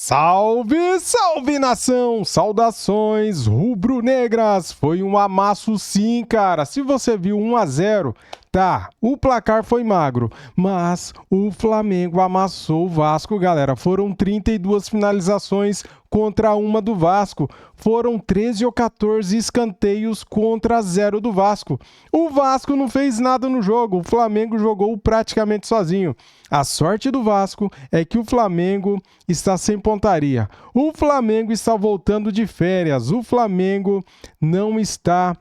Salve, salve nação! Saudações rubro-negras! Foi um amasso sim, cara. Se você viu 1-0, tá, o placar foi magro, mas o Flamengo amassou o Vasco, galera. Foram 32 finalizações contra uma do Vasco. Foram 13 ou 14 escanteios contra 0 do Vasco. O Vasco não fez nada no jogo, o Flamengo jogou praticamente sozinho. A sorte do Vasco é que o Flamengo está sem pontaria. O Flamengo está voltando de férias. O Flamengo não está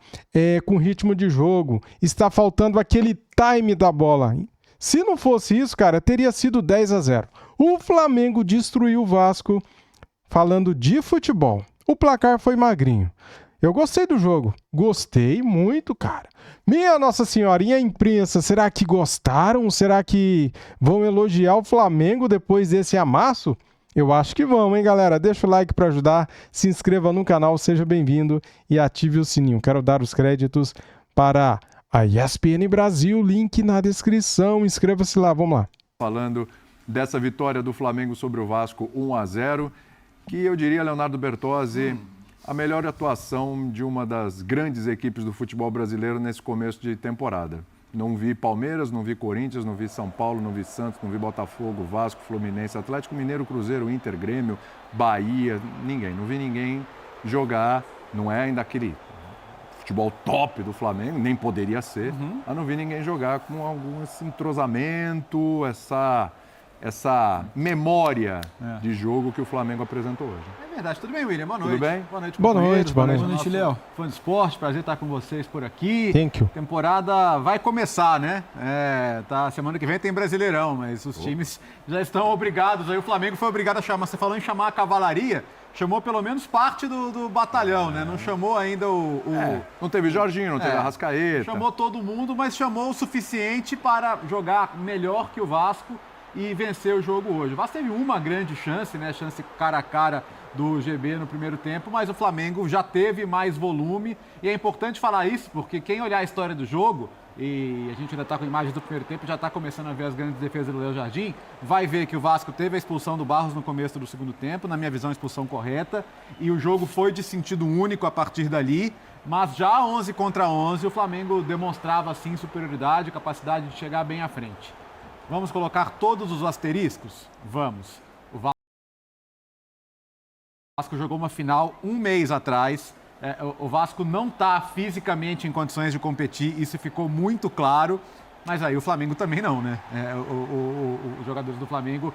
com ritmo de jogo. Está faltando aquele time da bola. Se não fosse isso, cara, teria sido 10-0. O Flamengo destruiu o Vasco. Falando de futebol, o placar foi magrinho. Eu gostei do jogo. Gostei muito, cara. Minha Nossa Senhorinha, a imprensa, será que gostaram? Será que vão elogiar o Flamengo depois desse amasso? Eu acho que vão, hein, galera? Deixa o like para ajudar, se inscreva no canal, seja bem-vindo e ative o sininho. Quero dar os créditos para a ESPN Brasil, link na descrição. Inscreva-se lá, vamos lá. Falando dessa vitória do Flamengo sobre o Vasco 1-0, que eu diria, Leonardo Bertozzi, a melhor atuação de uma das grandes equipes do futebol brasileiro nesse começo de temporada. Não vi Palmeiras, não vi Corinthians, não vi São Paulo, não vi Santos, não vi Botafogo, Vasco, Fluminense, Atlético Mineiro, Cruzeiro, Inter, Grêmio, Bahia, ninguém. Não vi ninguém jogar, não é ainda aquele futebol top do Flamengo, nem poderia ser, mas não vi ninguém jogar com algum entrosamento, essa memória de jogo que o Flamengo apresentou hoje. É verdade. Tudo bem, William? Boa noite. Tudo bem? Boa noite, boa noite, boa noite, Léo. Fã de esporte, prazer estar com vocês por aqui. Thank you. Temporada vai começar, né? Semana que vem tem Brasileirão, mas os times já estão obrigados. Aí o Flamengo foi obrigado a chamar, você falou em chamar a cavalaria, chamou pelo menos parte do batalhão, né? Não chamou ainda não teve Jorginho, não teve Arrascaeta. Chamou todo mundo, mas chamou o suficiente para jogar melhor que o Vasco e vencer o jogo hoje. O Vasco teve uma grande chance, né? Chance cara a cara do GB no primeiro tempo, mas o Flamengo já teve mais volume e é importante falar isso porque quem olhar a história do jogo, e a gente ainda está com imagens do primeiro tempo, já está começando a ver as grandes defesas do Léo Jardim, vai ver que o Vasco teve a expulsão do Barros no começo do segundo tempo, na minha visão a expulsão correta, e o jogo foi de sentido único a partir dali, mas já 11 contra 11 o Flamengo demonstrava sim superioridade, capacidade de chegar bem à frente. Vamos colocar todos os asteriscos? Vamos. O Vasco jogou uma final um mês atrás. O Vasco não está fisicamente em condições de competir, isso ficou muito claro. Mas aí o Flamengo também não, né? Os jogadores do Flamengo,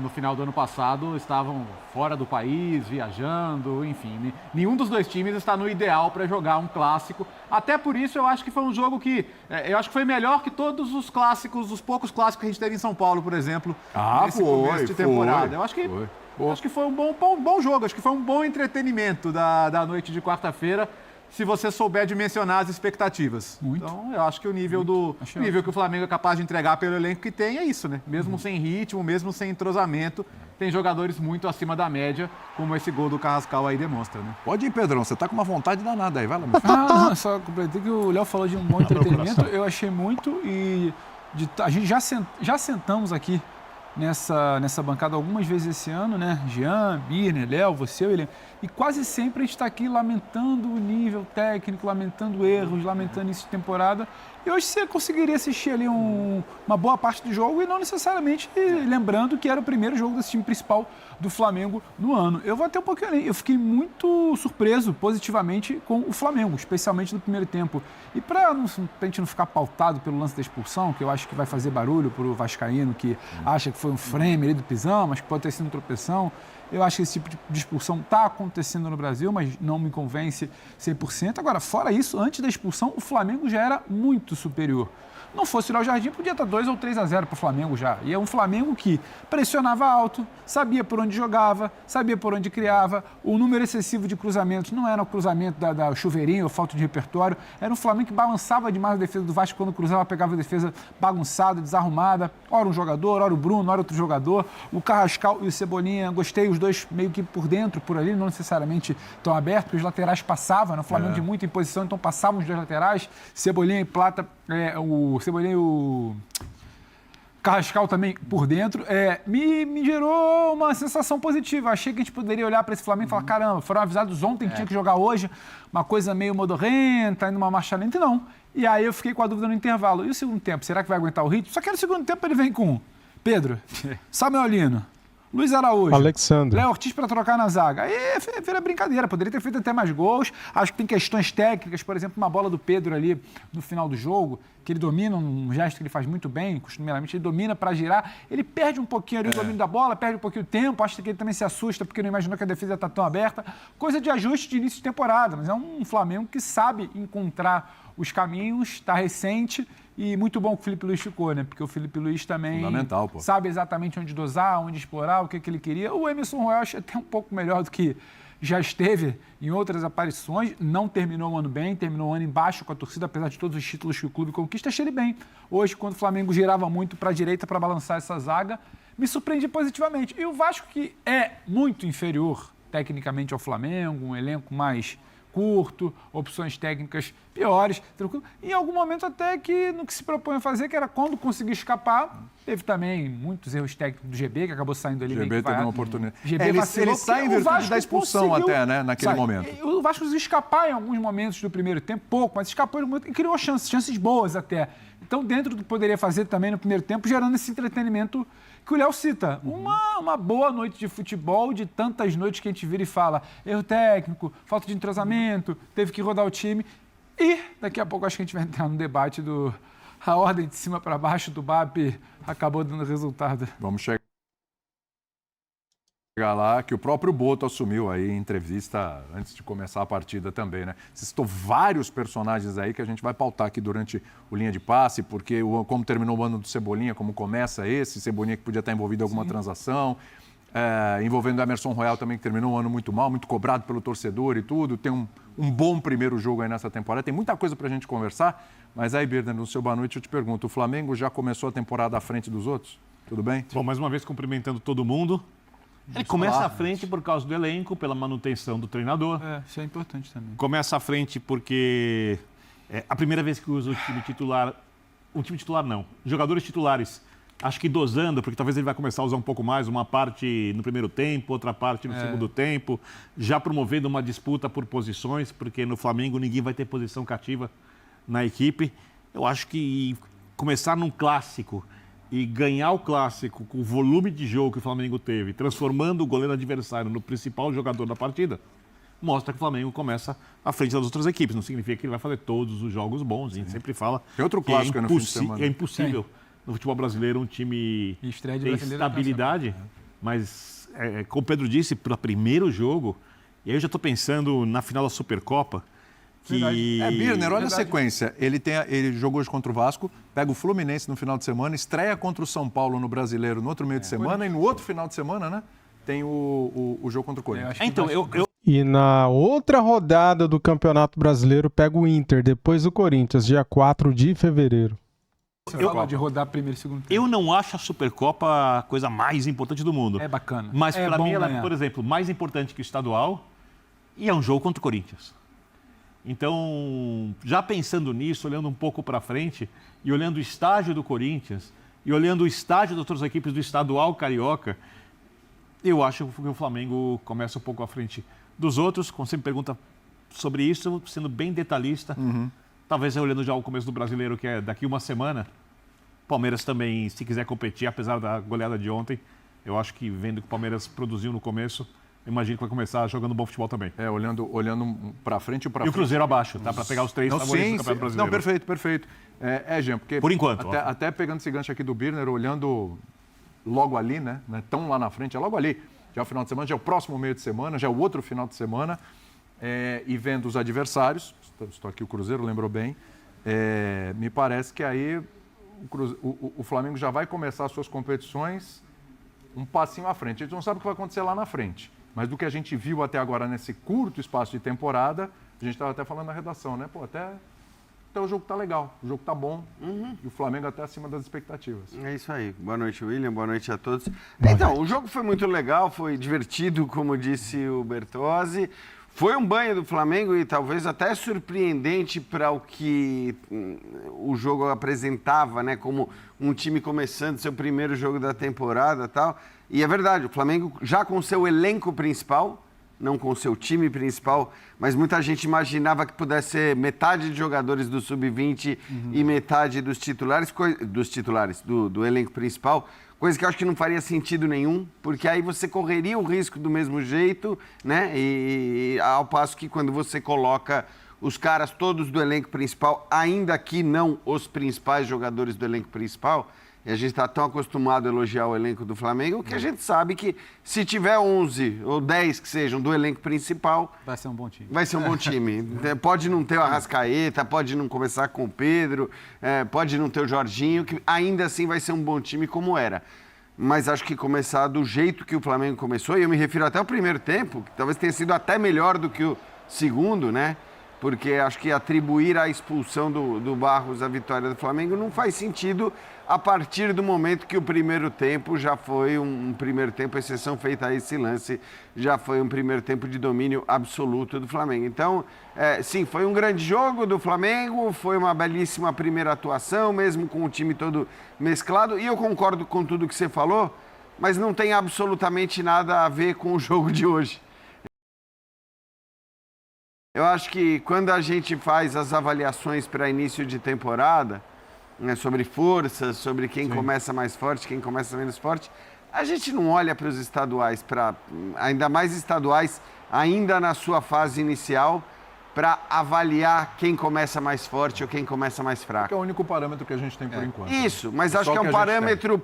no final do ano passado, estavam fora do país, viajando, enfim. Nenhum dos dois times está no ideal para jogar um clássico. Até por isso, eu acho que foi um jogo que... eu acho que foi melhor que todos os clássicos, os poucos clássicos que a gente teve em São Paulo, por exemplo, nesse começo de temporada. Eu acho que foi um bom jogo, acho que foi um bom entretenimento da noite de quarta-feira, se você souber dimensionar as expectativas. Muito. Então, eu acho que o nível que o Flamengo é capaz de entregar pelo elenco que tem é isso, né? Mesmo sem ritmo, mesmo sem entrosamento, tem jogadores muito acima da média, como esse gol do Carrascal aí demonstra, né? Pode ir, Pedrão, você tá com uma vontade danada aí, vai lá. Só completei que o Léo falou de um bom entretenimento, eu achei muito e a gente já sentamos aqui nessa bancada algumas vezes esse ano, né? Jean, Birner, Léo, você, William. E quase sempre a gente está aqui lamentando o nível técnico, lamentando erros, lamentando isso de temporada. E hoje você conseguiria assistir ali uma boa parte do jogo e não necessariamente lembrando que era o primeiro jogo desse time principal do Flamengo no ano. Eu vou até um pouquinho além. Eu fiquei muito surpreso positivamente com o Flamengo, especialmente no primeiro tempo. E para a gente não ficar pautado pelo lance da expulsão, que eu acho que vai fazer barulho para o vascaíno, que acha que foi um frame ali do pisão, mas que pode ter sido uma tropeção. Eu acho que esse tipo de expulsão está acontecendo no Brasil, mas não me convence 100%. Agora, fora isso, antes da expulsão, o Flamengo já era muito superior. Não fosse o Léo Jardim, podia estar 2 ou 3-0 para o Flamengo já. E é um Flamengo que pressionava alto, sabia por onde jogava, sabia por onde criava. O número excessivo de cruzamentos não era o cruzamento da chuveirinha ou falta de repertório. Era um Flamengo que balançava demais a defesa do Vasco quando cruzava, pegava a defesa bagunçada, desarrumada. Ora um jogador, ora o Bruno, ora outro jogador. O Carrascal e o Cebolinha, gostei, os dois meio que por dentro, por ali, não necessariamente tão abertos, porque os laterais passavam, né? O Flamengo de muita imposição, então passavam os dois laterais. Cebolinha e Plata, o Cebolinha e o Carrascal também por dentro, me gerou uma sensação positiva. Achei que a gente poderia olhar para esse Flamengo e falar, caramba, foram avisados ontem que tinha que jogar hoje, uma coisa meio modorrenta, indo uma marcha lenta, e não. E aí eu fiquei com a dúvida no intervalo. E o segundo tempo, será que vai aguentar o ritmo? Só que no segundo tempo ele vem com Pedro, Samuel Lino, Luiz Araújo, Alexandre, Léo Ortiz para trocar na zaga. Aí vira brincadeira, poderia ter feito até mais gols. Acho que tem questões técnicas, por exemplo, uma bola do Pedro ali no final do jogo, que ele domina, um gesto que ele faz muito bem, costumeiramente ele domina para girar. Ele perde um pouquinho ali o domínio da bola, perde um pouquinho o tempo, acho que ele também se assusta porque não imaginou que a defesa está tão aberta. Coisa de ajuste de início de temporada, mas é um Flamengo que sabe encontrar os caminhos, está recente. E muito bom que o Felipe Luiz ficou, né? Porque o Felipe Luiz também sabe exatamente onde dosar, onde explorar, o que ele queria. O Emerson Royal acho até um pouco melhor do que já esteve em outras aparições. Não terminou o ano bem, terminou o ano embaixo com a torcida, apesar de todos os títulos que o clube conquista. Achei ele bem. Hoje, quando o Flamengo girava muito para a direita para balançar essa zaga, me surpreendi positivamente. E o Vasco, que é muito inferior tecnicamente ao Flamengo, um elenco mais curto, opções técnicas piores, tranquilo. Em algum momento até que no que se propõe a fazer, que era quando conseguir escapar, teve também muitos erros técnicos do GB, que acabou saindo ali. O GB teve uma oportunidade. Ele sai em virtude da expulsão até, né, naquele momento. O Vasco conseguiu escapar em alguns momentos do primeiro tempo, pouco, mas escapou e criou chances boas até. Então, dentro do que poderia fazer também no primeiro tempo, gerando esse entretenimento que o Léo cita. Uma boa noite de futebol, de tantas noites que a gente vira e fala erro técnico, falta de entrosamento, teve que rodar o time. E daqui a pouco acho que a gente vai entrar no debate a ordem de cima para baixo do BAP acabou dando resultado. Vamos chegar lá, que o próprio Boto assumiu aí em entrevista antes de começar a partida também, né? Citou vários personagens aí que a gente vai pautar aqui durante o Linha de Passe, porque como terminou o ano do Cebolinha, como começa esse, Cebolinha que podia estar envolvido em alguma transação, envolvendo o Emerson Royal também, que terminou um ano muito mal, muito cobrado pelo torcedor e tudo, tem um bom primeiro jogo aí nessa temporada, tem muita coisa pra gente conversar, mas aí, Birner, no seu boa noite eu te pergunto, o Flamengo já começou a temporada à frente dos outros? Tudo bem? Bom, mais uma vez cumprimentando todo mundo. Ele começa à frente por causa do elenco, pela manutenção do treinador. Isso é importante também. Começa à frente porque é a primeira vez que usa o time titular. Um time titular não, jogadores titulares. Acho que dosando, porque talvez ele vai começar a usar um pouco mais, uma parte no primeiro tempo, outra parte no segundo tempo, já promovendo uma disputa por posições, porque no Flamengo ninguém vai ter posição cativa na equipe. Eu acho que começar num clássico e ganhar o clássico com o volume de jogo que o Flamengo teve, transformando o goleiro adversário no principal jogador da partida, mostra que o Flamengo começa à frente das outras equipes. Não significa que ele vai fazer todos os jogos bons. A gente sempre fala Tem outro clássico no fim de semana. É impossível no futebol brasileiro um time ter estabilidade, mas, como o Pedro disse, para o primeiro jogo, e aí eu já estou pensando na final da Supercopa, Birner, olha a sequência. Ele jogou hoje contra o Vasco, pega o Fluminense no final de semana, estreia contra o São Paulo no Brasileiro no outro meio de semana, e no outro final de semana, né, tem o jogo contra o Corinthians. E na outra rodada do Campeonato Brasileiro pega o Inter, depois do Corinthians, dia 4 de fevereiro. Você fala de rodar primeiro e segundo tempo. Eu não acho a Supercopa a coisa mais importante do mundo. É bacana. Mas para mim ela é, por exemplo, mais importante que o estadual, e é um jogo contra o Corinthians. Então, já pensando nisso, olhando um pouco para frente, e olhando o estágio do Corinthians, e olhando o estágio das outras equipes do estadual carioca, eu acho que o Flamengo começa um pouco à frente dos outros. Quando você me pergunta sobre isso, sendo bem detalhista, talvez olhando já o começo do Brasileiro, que é daqui uma semana, Palmeiras também, se quiser competir, apesar da goleada de ontem, eu acho que vendo que o Palmeiras produziu no começo, imagino que vai começar jogando bom futebol também. Olhando para frente e para frente. E o Cruzeiro abaixo, tá? Para pegar os três favoritos do Campeonato Brasileiro. Não, perfeito. Jean, porque... Por enquanto. Até pegando esse gancho aqui do Birner, olhando logo ali, né? Tão lá na frente, é logo ali. Já é o final de semana, já é o próximo meio de semana, já é o outro final de semana. E vendo os adversários, estou aqui o Cruzeiro, lembrou bem, me parece que aí o Flamengo já vai começar as suas competições um passinho à frente. A gente não sabe o que vai acontecer lá na frente. Mas do que a gente viu até agora nesse curto espaço de temporada, a gente estava até falando na redação, né? Até o jogo tá legal, o jogo tá bom e o Flamengo até acima das expectativas. É isso aí. Boa noite, William. Boa noite a todos. Então, o jogo foi muito legal, foi divertido, como disse o Bertozzi. Foi um banho do Flamengo e talvez até surpreendente para o que o jogo apresentava, né? Como um time começando seu primeiro jogo da temporada e tal. E é verdade, o Flamengo já com seu elenco principal, não com seu time principal, mas muita gente imaginava que pudesse ser metade de jogadores do Sub-20 e metade dos titulares, do elenco principal, coisa que eu acho que não faria sentido nenhum, porque aí você correria o risco do mesmo jeito, né? E ao passo que quando você coloca os caras todos do elenco principal, ainda que não os principais jogadores do elenco principal, e a gente está tão acostumado a elogiar o elenco do Flamengo que a gente sabe que se tiver 11 ou 10 que sejam do elenco principal... Vai ser um bom time. Vai ser um bom time. Pode não ter o Arrascaeta, pode não começar com o Pedro, pode não ter o Jorginho, que ainda assim vai ser um bom time como era. Mas acho que começar do jeito que o Flamengo começou, e eu me refiro até ao primeiro tempo, que talvez tenha sido até melhor do que o segundo, né? Porque acho que atribuir a expulsão do Barros à vitória do Flamengo não faz sentido a partir do momento que o primeiro tempo já foi um primeiro tempo, exceção feita a esse lance, já foi um primeiro tempo de domínio absoluto do Flamengo. Então, sim, foi um grande jogo do Flamengo, foi uma belíssima primeira atuação, mesmo com o time todo mesclado, e eu concordo com tudo que você falou, mas não tem absolutamente nada a ver com o jogo de hoje. Eu acho que quando a gente faz as avaliações para início de temporada, né, sobre forças, sobre quem começa mais forte, quem começa menos forte, a gente não olha para os estaduais, ainda mais estaduais, ainda na sua fase inicial, para avaliar quem começa mais forte ou quem começa mais fraco. Que é o único parâmetro que a gente tem por enquanto. Isso, mas acho que é um parâmetro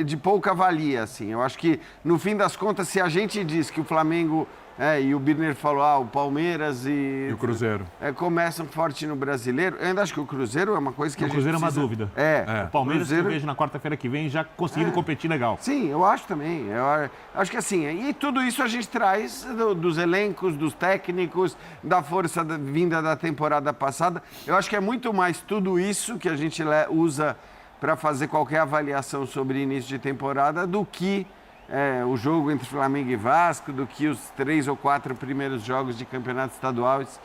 de pouca valia, assim. Eu acho que, no fim das contas, se a gente diz que o Flamengo... e o Birner falou, o Palmeiras e o Cruzeiro começam forte no Brasileiro. Eu ainda acho que o Cruzeiro é uma coisa que a gente Cruzeiro precisa... é uma dúvida. O Palmeiras que eu vejo na quarta-feira que vem já conseguindo competir legal. Sim, eu acho também. Eu acho que assim, e tudo isso a gente traz dos elencos, dos técnicos, da força vinda da temporada passada. Eu acho que é muito mais tudo isso que a gente usa para fazer qualquer avaliação sobre início de temporada do que o jogo entre Flamengo e Vasco, do que os 3 ou 4 primeiros jogos de campeonatos estaduais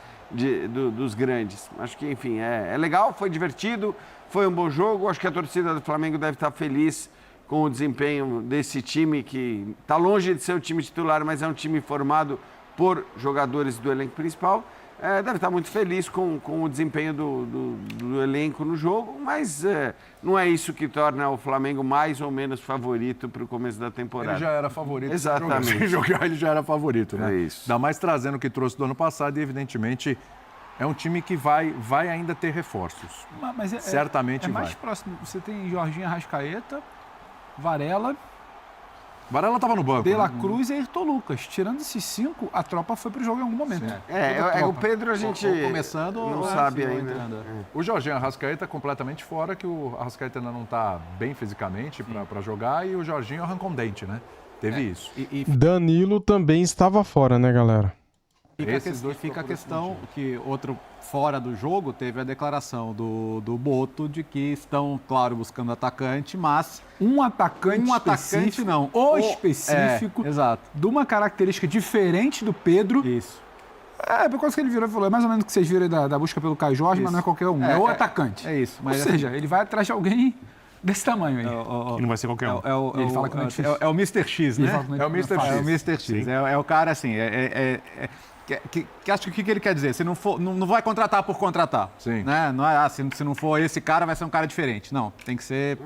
dos grandes. Acho que, enfim, é legal, foi divertido, foi um bom jogo. Acho que a torcida do Flamengo deve estar feliz com o desempenho desse time, que está longe de ser o time titular, mas é um time formado por jogadores do elenco principal. Deve estar muito feliz com o desempenho do elenco no jogo, mas não é isso que torna o Flamengo mais ou menos favorito para o começo da temporada. Ele já era favorito. Exatamente. Sem jogar, ele já era favorito, né? É isso. Ainda mais trazendo o que trouxe do ano passado e, evidentemente, é um time que vai ainda ter reforços. Mas certamente vai. É mais próximo. Você tem Jorginho, Arrascaeta, Varela... Varela estava no banco. De La Cruz e Ayrton Lucas. Tirando esses 5, a tropa foi pro jogo em algum momento. O Pedro a gente não sabe ainda. O Jorginho Arrascaeta completamente fora, que o Arrascaeta ainda não está bem fisicamente para jogar, e o Jorginho arrancou um dente, né? Teve isso. Danilo também estava fora, né, galera? Fica a questão que outro fora do jogo teve a declaração do Boto de que estão, claro, buscando atacante, mas... Um atacante não. Específico, exato. De uma característica diferente do Pedro. Isso. Por causa que ele virou e falou, é mais ou menos o que vocês viram da busca pelo Caio Jorge, mas não é qualquer um, é o atacante. É isso. Ou seja, ele vai atrás de alguém desse tamanho aí. E não vai ser qualquer um. Ele fala que não é difícil. É o Mr. X, né? É o Mr. X. É o Mr. X. É o cara, assim, que acho que o que ele quer dizer? Se não for, não vai contratar por contratar. Sim. Né? Não é se não for esse cara, vai ser um cara diferente. Não, tem que ser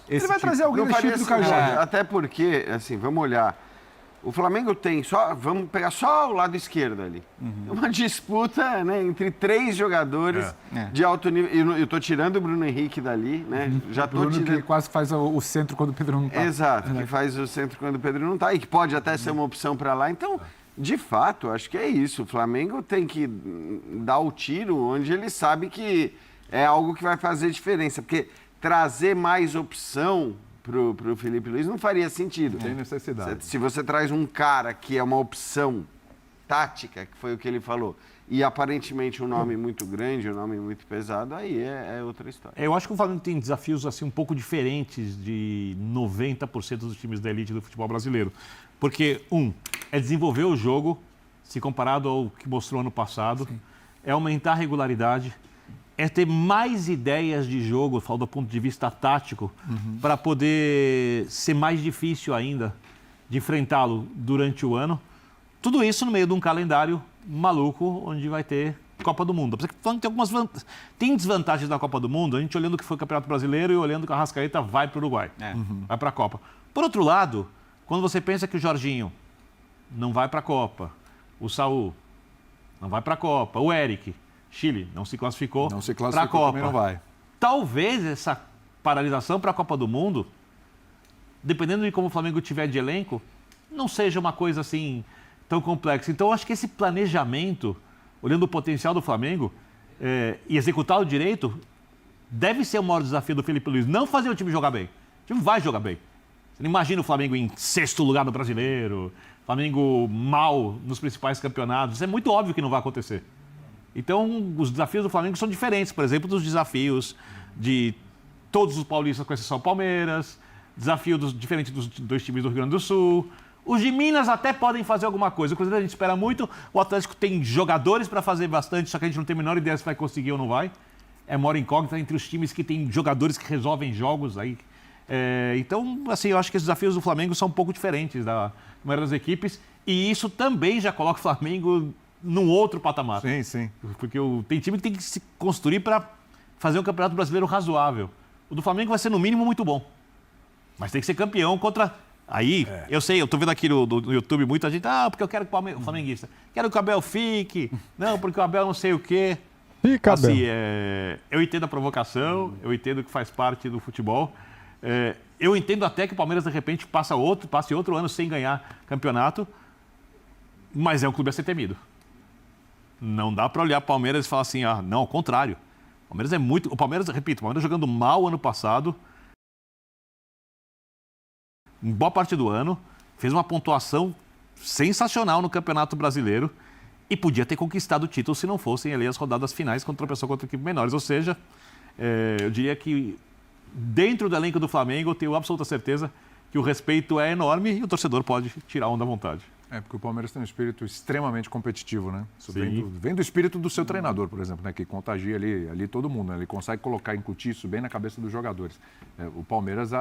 Ele vai trazer alguém do tipo do Caio Jorge. Até porque, assim, vamos olhar. O Flamengo tem vamos pegar só o lado esquerdo ali. Uma disputa, né, entre 3 jogadores de alto nível. Eu estou tirando o Bruno Henrique dali, né? Já tô Bruno tirando... que quase faz o centro quando o Pedro não está. Exato, que faz o centro quando o Pedro não está e que pode até ser uma opção para lá. Então, de fato, acho que é isso. O Flamengo tem que dar o tiro onde ele sabe que é algo que vai fazer diferença. Porque trazer mais opção pro Felipe Luiz não faria sentido. Tem necessidade. Se você traz um cara que é uma opção tática, que foi o que ele falou, e aparentemente um nome muito grande, um nome muito pesado, aí é outra história. Eu acho que o Flamengo tem desafios assim um pouco diferentes de 90% dos times da elite do futebol brasileiro. Porque, é desenvolver o jogo se comparado ao que mostrou ano passado. Sim. É aumentar a regularidade, é ter mais ideias de jogo, falo do ponto de vista tático, para poder ser mais difícil ainda de enfrentá-lo durante o ano. Tudo isso no meio de um calendário maluco, onde vai ter Copa do Mundo. Tem desvantagens na Copa do Mundo, a gente olhando que foi o Campeonato Brasileiro e olhando que a Arrascaeta vai para o Uruguai, vai para a Copa. Por outro lado, quando você pensa que o Jorginho não vai para a Copa, o Saúl não vai para a Copa, o Eric, Chile, não se classificou para a Copa. Também não vai. Talvez essa paralisação para a Copa do Mundo, dependendo de como o Flamengo tiver de elenco, não seja uma coisa assim tão complexa. Então, eu acho que esse planejamento, olhando o potencial do Flamengo e executá-lo direito, deve ser o maior desafio do Felipe Luiz. Não fazer o time jogar bem. O time vai jogar bem. Você não imagina o Flamengo em 6º lugar no Brasileiro, Flamengo mal nos principais campeonatos. Isso é muito óbvio que não vai acontecer. Então, os desafios do Flamengo são diferentes, por exemplo, dos desafios de todos os paulistas, com exceção do Palmeiras, diferente dos 2 times do Rio Grande do Sul. Os de Minas até podem fazer alguma coisa. O Cruzeiro a gente espera muito. O Atlético tem jogadores para fazer bastante, só que a gente não tem a menor ideia se vai conseguir ou não vai. É maior incógnita entre os times que têm jogadores que resolvem jogos aí. Então, assim, eu acho que os desafios do Flamengo são um pouco diferentes da maioria das equipes. E isso também já coloca o Flamengo num outro patamar. Sim, sim. Porque tem time que tem que se construir para fazer um Campeonato Brasileiro razoável. O do Flamengo vai ser, no mínimo, muito bom. Mas tem que ser campeão contra... Aí, eu sei, eu tô vendo aqui no YouTube muita gente, porque eu quero que o flamenguista, quero que o Abel fique, não, porque o Abel não sei o quê. Fica, Abel. Assim, eu entendo a provocação, eu entendo que faz parte do futebol. Eu entendo até que o Palmeiras, de repente, passe outro ano sem ganhar campeonato, mas é um clube a ser temido. Não dá para olhar o Palmeiras e falar assim, não, ao contrário. O Palmeiras é muito... O Palmeiras jogando mal ano passado, em boa parte do ano, fez uma pontuação sensacional no Campeonato Brasileiro e podia ter conquistado o título se não fossem ali as rodadas finais quando tropeçou contra equipes menores. Ou seja, eu diria que dentro do elenco do Flamengo eu tenho absoluta certeza que o respeito é enorme e o torcedor pode tirar onda à vontade. Porque o Palmeiras tem um espírito extremamente competitivo, né? Vem do espírito do seu treinador, por exemplo, né? Que contagia ali todo mundo, né? Ele consegue incutir isso bem na cabeça dos jogadores. O Palmeiras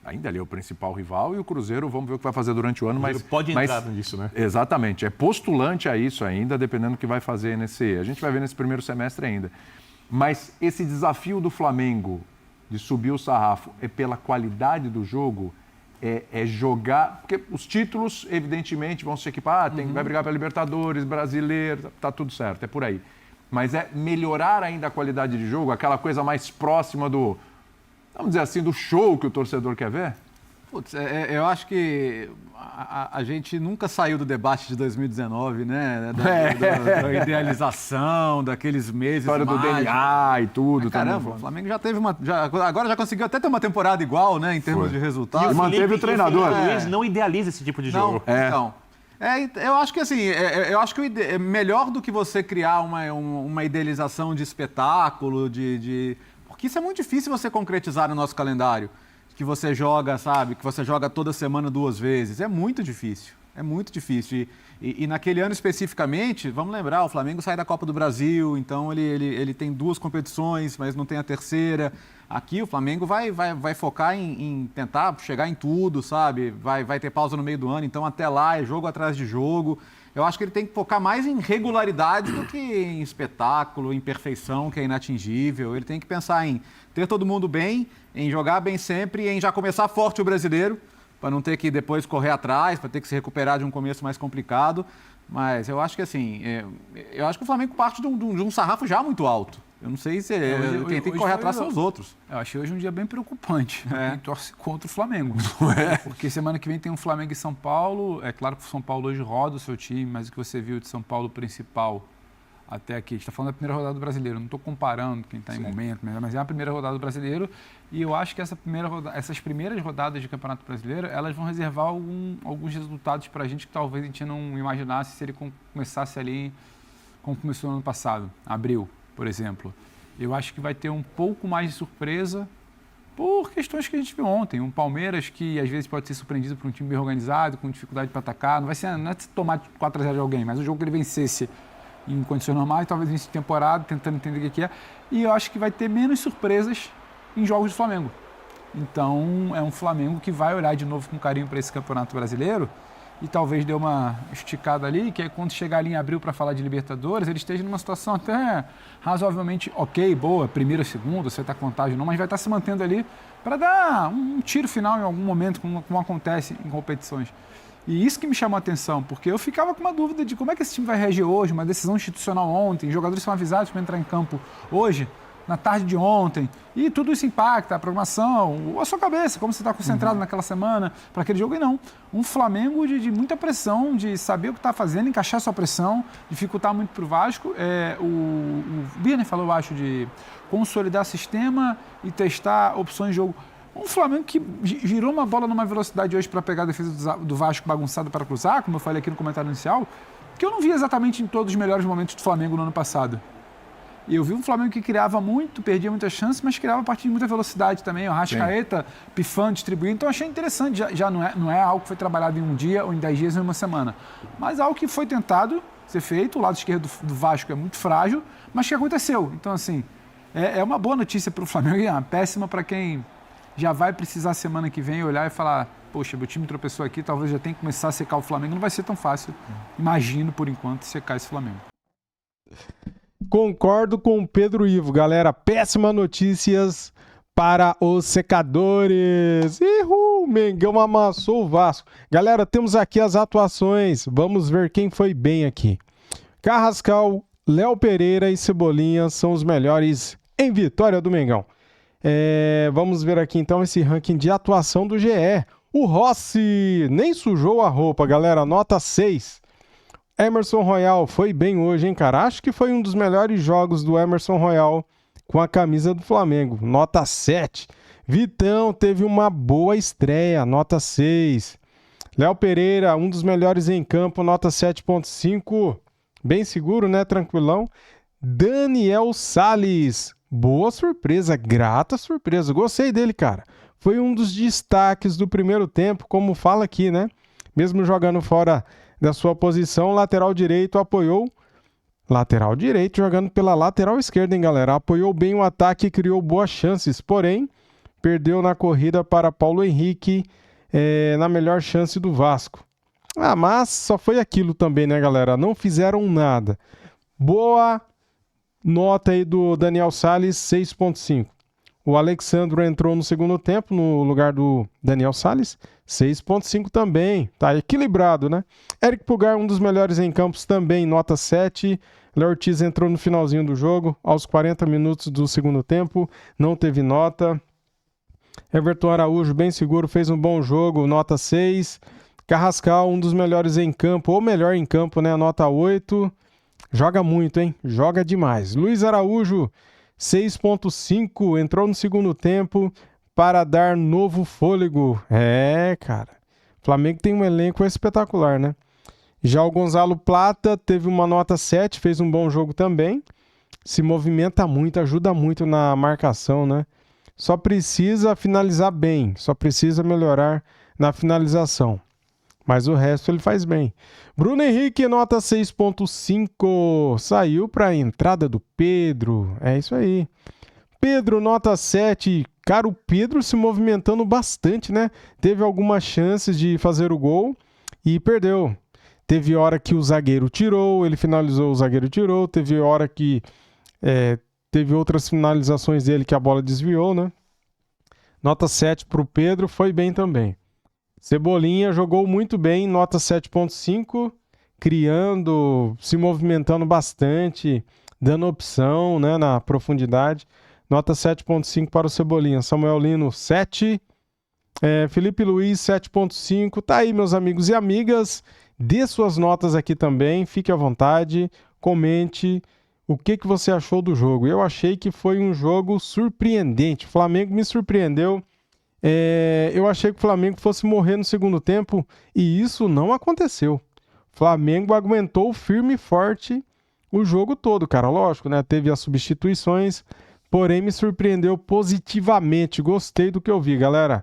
ainda ali é o principal rival e o Cruzeiro, vamos ver o que vai fazer durante o ano, mas... Pode entrar nisso, né? Exatamente, é postulante a isso ainda, dependendo do que vai fazer a gente vai ver nesse primeiro semestre ainda. Mas esse desafio do Flamengo de subir o sarrafo é pela qualidade do jogo... É jogar, porque os títulos, evidentemente, vão se equipar, vai brigar pela Libertadores, Brasileiro, tá tudo certo, é por aí. Mas é melhorar ainda a qualidade de jogo, aquela coisa mais próxima do, vamos dizer assim, do show que o torcedor quer ver? Putz, eu acho que a gente nunca saiu do debate de 2019, né? Da idealização, daqueles meses história do DNA e tudo. Caramba, o Flamengo já teve agora já conseguiu até ter uma temporada igual, né? Em termos de resultados. E manteve o treinador. O Luiz não idealiza esse tipo de jogo. Então, eu acho que assim, eu acho que é melhor do que você criar uma idealização de espetáculo, porque isso é muito difícil você concretizar no nosso calendário. Que você joga, sabe? Que você joga toda semana 2 vezes. É muito difícil. É muito difícil. E naquele ano especificamente, vamos lembrar, o Flamengo sai da Copa do Brasil, então ele tem 2 competições, mas não tem a terceira. Aqui o Flamengo vai focar em tentar chegar em tudo, sabe? Vai ter pausa no meio do ano, então até lá é jogo atrás de jogo. Eu acho que ele tem que focar mais em regularidade do que em espetáculo, em perfeição, que é inatingível. Ele tem que pensar em ter todo mundo bem, em jogar bem sempre, em já começar forte o brasileiro, para não ter que depois correr atrás, para ter que se recuperar de um começo mais complicado. Mas eu acho que assim, eu acho que o Flamengo parte de um sarrafo já muito alto. Eu não sei se quem tem que correr atrás são os outros. Eu achei hoje um dia bem preocupante. Quem torce contra o Flamengo. Porque semana que vem tem um Flamengo e São Paulo. É claro que o São Paulo hoje roda o seu time, mas o que você viu de São Paulo principal até aqui. A gente está falando da primeira rodada do Brasileiro. Não estou comparando quem está em momento, mas é a primeira rodada do Brasileiro. E eu acho que essas primeiras rodadas de Campeonato Brasileiro, elas vão reservar alguns resultados para a gente que talvez a gente não imaginasse se ele começasse ali como começou no ano passado, abril, por exemplo. Eu acho que vai ter um pouco mais de surpresa por questões que a gente viu ontem. Um Palmeiras que às vezes pode ser surpreendido por um time bem organizado, com dificuldade para atacar. Não é tomar 4-0 de alguém, mas um jogo que ele vencesse em condições normais, talvez início de temporada, tentando entender o que é. E eu acho que vai ter menos surpresas em jogos do Flamengo. Então, é um Flamengo que vai olhar de novo com carinho para esse Campeonato Brasileiro e talvez dê uma esticada ali, que aí quando chegar ali em abril para falar de Libertadores, ele esteja numa situação até razoavelmente ok, boa, primeira, segunda, você está contágio não, mas vai estar se mantendo ali para dar um tiro final em algum momento, como acontece em competições. E isso que me chamou a atenção, porque eu ficava com uma dúvida de como é que esse time vai reagir hoje, uma decisão institucional ontem, os jogadores são avisados para entrar em campo hoje, na tarde de ontem, e tudo isso impacta a programação, a sua cabeça, como você está concentrado naquela semana para aquele jogo, e não. Um Flamengo de muita pressão, de saber o que está fazendo, encaixar sua pressão, dificultar muito para o Vasco. O Birner falou, eu acho, de consolidar sistema e testar opções de jogo. Um Flamengo que girou uma bola numa velocidade hoje para pegar a defesa do Vasco bagunçada para cruzar, como eu falei aqui no comentário inicial, que eu não vi exatamente em todos os melhores momentos do Flamengo no ano passado. E eu vi um Flamengo que criava muito, perdia muitas chances, mas criava a partir de muita velocidade também. O Arrascaeta, pifando, distribuindo. Então achei interessante. Já não é algo que foi trabalhado em um dia ou em 10 dias ou em uma semana. Mas algo que foi tentado ser feito. O lado esquerdo do Vasco é muito frágil, mas que aconteceu. Então, assim, é uma boa notícia para o Flamengo e uma péssima para quem já vai precisar semana que vem olhar e falar: poxa, meu time tropeçou aqui, talvez já tenha que começar a secar o Flamengo. Não vai ser tão fácil, imagino, por enquanto, secar esse Flamengo. Concordo com o Pedro Ivo, galera. Péssimas notícias para os secadores. Ihu, Mengão amassou o Vasco. Galera, temos aqui as atuações. Vamos ver quem foi bem aqui. Carrascal, Léo Pereira e Cebolinha são os melhores em vitória do Mengão. Vamos ver aqui então esse ranking de atuação do GE. O Rossi nem sujou a roupa, galera. Nota 6. Emerson Royal foi bem hoje, hein, cara? Acho que foi um dos melhores jogos do Emerson Royal com a camisa do Flamengo. Nota 7. Vitão teve uma boa estreia. Nota 6. Léo Pereira, um dos melhores em campo. Nota 7.5. Bem seguro, né? Tranquilão. Daniel Salles. Boa surpresa, grata surpresa. Gostei dele, cara. Foi um dos destaques do primeiro tempo, como fala aqui, né? Mesmo jogando fora da sua posição, lateral direito apoiou. Lateral direito jogando pela lateral esquerda, hein, galera? Apoiou bem o ataque e criou boas chances, porém, perdeu na corrida para Paulo Henrique na melhor chance do Vasco. Mas só foi aquilo também, né, galera? Não fizeram nada. Boa nota aí do Daniel Salles, 6.5. O Alexandro entrou no segundo tempo no lugar do Daniel Salles, 6.5 também. Tá equilibrado, né? Eric Pulgar, um dos melhores em campos também, nota 7. Léo Ortiz entrou no finalzinho do jogo, aos 40 minutos do segundo tempo, não teve nota. Everton Araújo, bem seguro, fez um bom jogo, nota 6. Carrascal, um dos melhores em campo, ou melhor em campo, né? Nota 8. Joga muito, hein? Joga demais. Luiz Araújo, 6.5, entrou no segundo tempo para dar novo fôlego. Cara. O Flamengo tem um elenco espetacular, né? Já o Gonzalo Plata teve uma nota 7, fez um bom jogo também. Se movimenta muito, ajuda muito na marcação, né? Só precisa finalizar bem, só precisa melhorar na finalização. Mas o resto ele faz bem. Bruno Henrique, nota 6.5. Saiu para a entrada do Pedro. É isso aí. Pedro, nota 7. Cara, o Pedro se movimentando bastante, né? Teve algumas chances de fazer o gol e perdeu. Teve hora que o zagueiro tirou, ele finalizou, o zagueiro tirou. Teve hora que teve outras finalizações dele que a bola desviou, né? Nota 7 para o Pedro, foi bem também. Cebolinha jogou muito bem, nota 7.5, criando, se movimentando bastante, dando opção, né, na profundidade. Nota 7.5 para o Cebolinha. Samuel Lino, 7. Felipe Luiz, 7.5. Tá aí, meus amigos e amigas. Dê suas notas aqui também, fique à vontade, comente o que você achou do jogo. Eu achei que foi um jogo surpreendente. O Flamengo me surpreendeu. Eu achei que o Flamengo fosse morrer no segundo tempo e isso não aconteceu. O Flamengo aguentou firme e forte o jogo todo, cara. Lógico, né? Teve as substituições, porém me surpreendeu positivamente. Gostei do que eu vi, galera.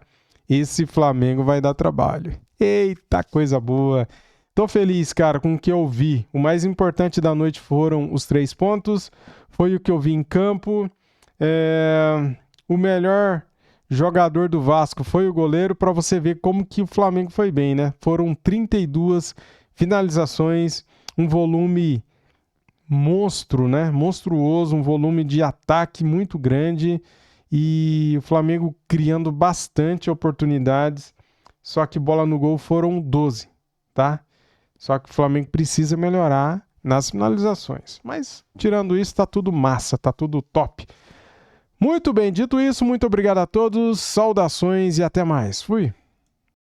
Esse Flamengo vai dar trabalho. Eita, coisa boa. Tô feliz, cara, com o que eu vi. O mais importante da noite foram os 3 pontos. Foi o que eu vi em campo. O melhor jogador do Vasco foi o goleiro, para você ver como que o Flamengo foi bem, né? Foram 32 finalizações, um volume monstruoso, um volume de ataque muito grande e o Flamengo criando bastante oportunidades, só que bola no gol foram 12, tá? Só que o Flamengo precisa melhorar nas finalizações, mas tirando isso tá tudo massa, tá tudo top. Muito bem, dito isso, muito obrigado a todos, saudações e até mais. Fui!